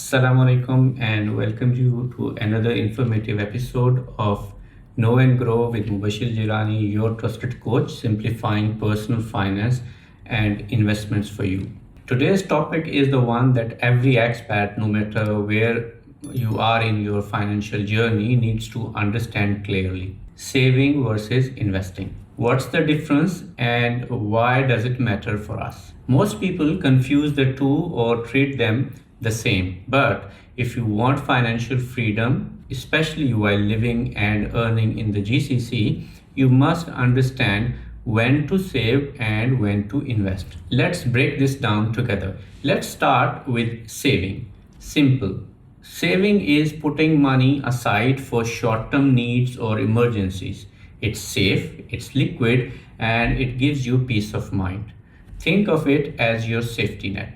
Assalamu alaikum and welcome you to another informative episode of Know and Grow with Mubashir Jilani, your trusted coach, simplifying personal finance and investments for you. Today's topic is the one that every expat, no matter where you are in your financial journey, needs to understand clearly. Saving versus investing. What's the difference and why does it matter for us? Most people confuse the two or treat them the same. But if you want financial freedom, especially while living and earning in the GCC, you must understand when to save and when to invest. Let's break this down together. Let's start with saving. Simple. Saving is putting money aside for short-term needs or emergencies. It's safe, it's liquid, and it gives you peace of mind. Think of it as your safety net.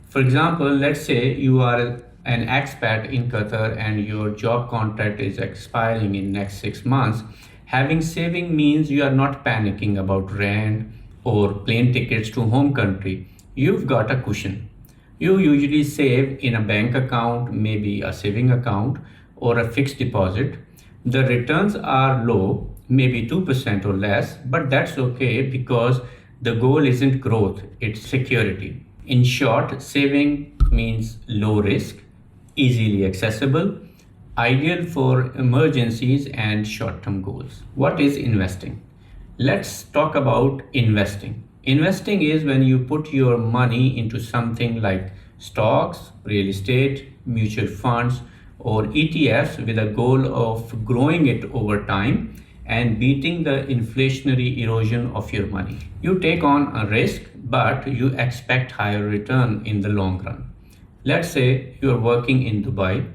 For example, let's say you are an expat in Qatar and your job contract is expiring in next 6 months. Having saving means you are not panicking about rent or plane tickets to home country. You've got a cushion. You usually save in a bank account, maybe a saving account or a fixed deposit. The returns are low, maybe 2% or less, but that's okay because the goal isn't growth, it's security. In short, saving means low risk, easily accessible, ideal for emergencies and short-term goals. What is investing? Let's talk about investing. Investing is when you put your money into something like stocks, real estate, mutual funds, or ETFs with a goal of growing it over time and beating the inflationary erosion of your money. You take on a risk, but you expect higher return in the long run. Let's say you're working in Dubai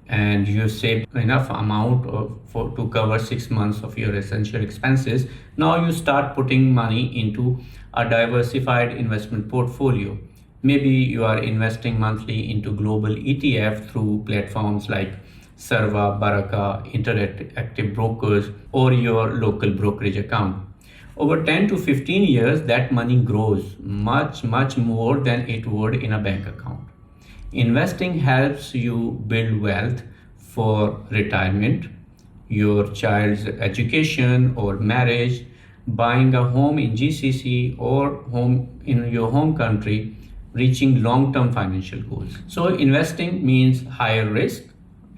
and you saved enough amount to cover 6 months of your essential expenses. Now you start putting money into a diversified investment portfolio. Maybe you are investing monthly into global ETF through platforms like Sarva, Baraka, Interactive Brokers, or your local brokerage account. Over 10 to 15 years, that money grows much more than it would in a bank account. Investing helps you build wealth for retirement, your child's education or marriage, buying a home in GCC or home in your home country, reaching long-term financial goals. So investing means higher risk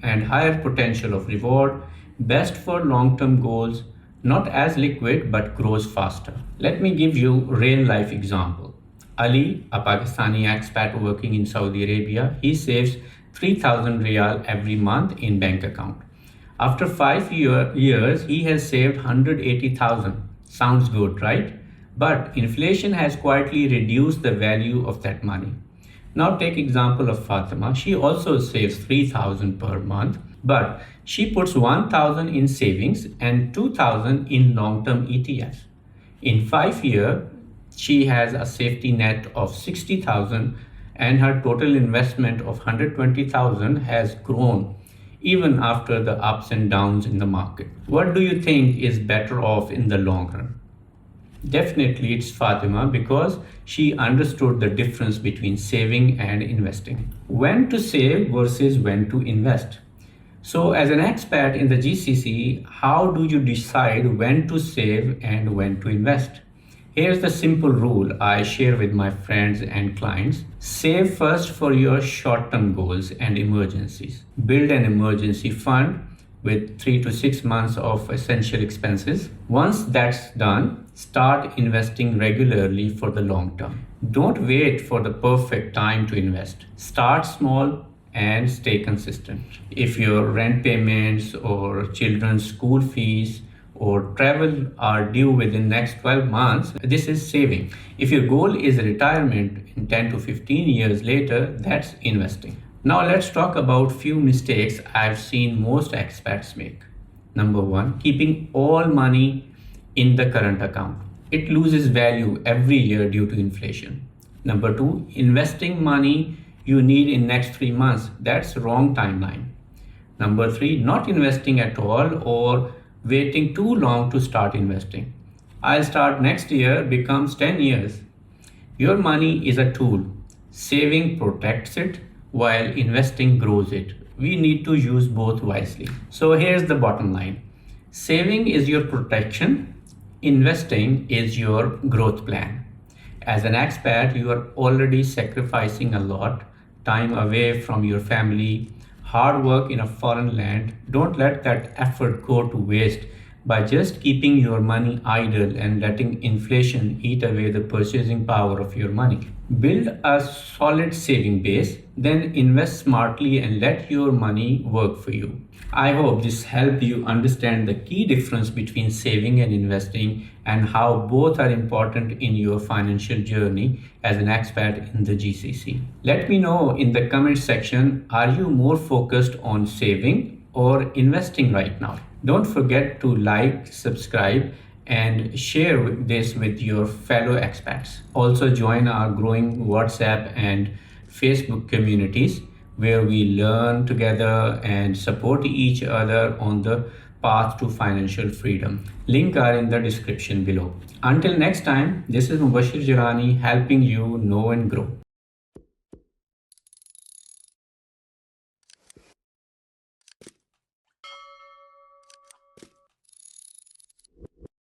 and higher potential of reward, best for long-term goals, not as liquid but grows faster. Let me give you real life example. Ali, a Pakistani expat working in Saudi Arabia, he saves 3,000 riyal every month in bank account. After 5 years, he has saved 180,000. Sounds good, right? But inflation has quietly reduced the value of that money. Now take example of Fatima. She also saves 3,000 per month, but she puts 1,000 in savings and 2,000 in long-term ETFs. In 5 years, she has a safety net of 60,000 and her total investment of 120,000 has grown even after the ups and downs in the market. What do you think is better off in the long run? Definitely it's Fatima because she understood the difference between saving and investing. When to save versus when to invest. So as an expat in the GCC, how do you decide when to save and when to invest? Here's the simple rule I share with my friends and clients. Save first for your short-term goals and emergencies. Build an emergency fund with 3 to 6 months of essential expenses. Once that's done, start investing regularly for the long term. Don't wait for the perfect time to invest. Start small and stay consistent. If your rent payments or children's school fees or travel are due within next 12 months, this is saving. If your goal is retirement in 10 to 15 years later, that's investing. Now let's talk about few mistakes I've seen most expats make. Number 1, keeping all money in the current account. It loses value every year due to inflation. Number 2, investing money you need in next 3 months. That's wrong timeline. Number 3, not investing at all or waiting too long to start investing. I'll start next year becomes 10 years. Your money is a tool. Saving protects it, while investing grows it. We need to use both wisely. So here's the bottom line. Saving is your protection, investing is your growth plan. As an expat, you are already sacrificing a lot time away from your family, hard work in a foreign land. Don't let that effort go to waste by just keeping your money idle and letting inflation eat away the purchasing power of your money. Build a solid saving base, then invest smartly and let your money work for you. I hope this helped you understand the key difference between saving and investing and how both are important in your financial journey as an expat in the GCC. Let me know in the comment section, are you more focused on saving or investing right now? Don't forget to like, subscribe, and share this with your fellow expats. Also join our growing WhatsApp and Facebook communities where we learn together and support each other on the path to financial freedom. Links are in the description below. Until next time, this is Mubashir Jirani helping you know and grow.